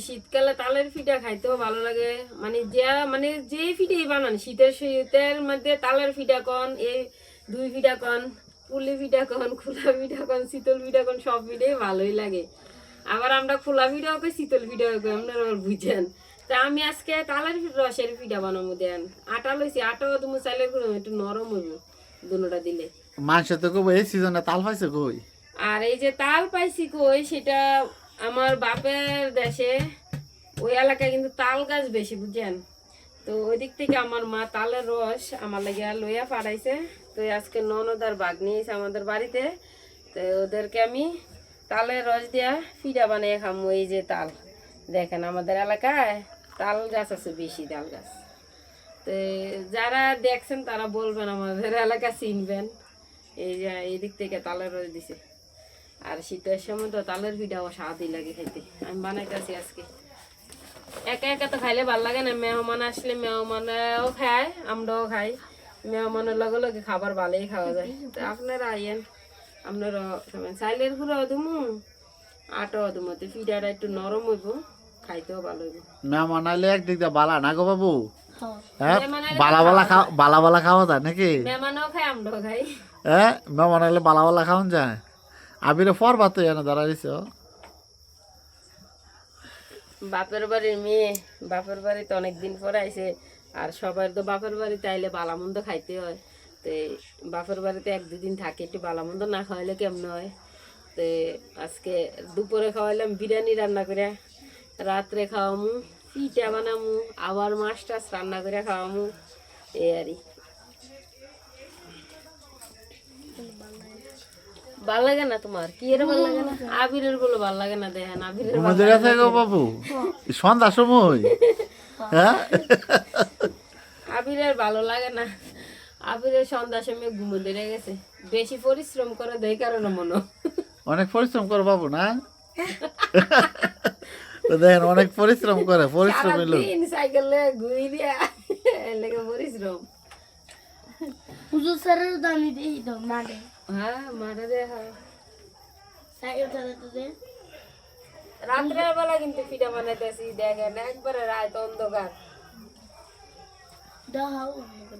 শীতকালে তালের পিঠা খাইতেও ভালো লাগে, মানে যে পিঠাই বানান শীতের মধ্যে তালের পিঠা কন, এই দুই পিঠা কন, পুলি পিঠা কন, খোলা পিঠা কন, শীতল পিঠা কন, সব পিঠাই ভালোই লাগে। আবার আমরা খোলা পিঠাও কই, শীতল পিঠাও কই, আপনারা বুঝেন। তা আমি আজকে তালের রসের পিঠা বানাবো। দেন আটা লইছি, আটাও তুমি চাইলে একটু নরম হইব দুটোটা দিলে। মাংস তো কই এই সিজনে তাল পাইছে কই? আর এই যে তাল পাইছি কই, সেটা আমার বাপের দেশে ওই এলাকায় কিন্তু তাল গাছ বেশি, বুঝছেন। তো ওই দিক থেকে আমার মা তালের রস আমার লাগিয়া লইয়া পাঠাইছে। তো আজকে ননদ আর ভাগ্নি এসে আমাদের বাড়িতে, তো ওদেরকে আমি তালের রস দিয়া পিঠা বানিয়ে খামো। এই যে তাল দেখেন, আমাদের এলাকায় তাল গাছ আছে বেশি, তাল গাছ। তো যারা দেখছেন তারা বলবেন, আমাদের এলাকা চিনবেন। এই যে এই দিক থেকে তালের রস দিছে। আর শীতের সময় তো তালের পিঠাও স্বাদই লাগে খেতে। আমি বানাইতেছি আজকে। একা একা তো খাইলে ভাল লাগে না, মেহমান আসলে মেহমানও খায়, আমরাও খাই। মেহমানের লগে লগে খাবার ভালোই খাওয়া যায়। তো আপনারা আইয়েন, আপনারা চাইলের গুঁড়ো দুমু, আটাও দুমু, তো পিঠাটা একটু নরম হইব, খাইতেও ভালো হইব। মেহমান আইলে একদিক দিয়ে বালা না গো বাবু? হ্যাঁ, মেহমান আইলে বালা বালা খাওয়া যায় নাকি? মেহমানও খায়, আমরাও খাই। হ্যাঁ, মেহমান আইলে বালা বালা খাওয়ান যায়। আবিরে পরবা তো এনে দাঁড়াইছ। বাপের বাড়ির মেয়ে, বাপের বাড়িতে অনেকদিন পরে আইছে। আর সবার তো বাপের বাড়িতে আইলে বালামন্দ খাইতে হয়। তো বাপের বাড়িতে এক দুদিন থাকে, একটু বালামন্দ না খাওয়াইলে কেমন হয়। তো আজকে দুপুরে খাওয়াইলাম বিরিয়ানি রান্না করে, রাত্রে খাওয়ামু পিঠা বানামু, আবার মাছ টাছ রান্না করে খাওয়ামু, এই আর ভাল লাগে না তোমার? কি এর ভাল লাগে না? আবিরের গুলো ভাল লাগে না, দেখেন আবিরের ঘুমাতে গেছে গো বাবু সন্ধ্যার সময়। হ্যাঁ, আবিরের ভালো লাগে না। আবিরের সন্ধ্যার সময় ঘুমো ধরে গেছে, বেশি পরিশ্রম করে দেয় কারণে মনে। অনেক পরিশ্রম করে বাবু না? তো দেখেন অনেক পরিশ্রম করে, পরিশ্রম এলো। সারাদিন সাইকেলে ঘুরিয়া লেগে পরিশ্রম। হুজুর স্যারের দামি দেই তো মাঠে হ্যাঁ মাঠে দেখা সাইকেল চালাতে দে। রাত্রের বেলা কিন্তু পিঠা বানাইতেছি, দেখেন একবারে রাত অন্ধকার। দাও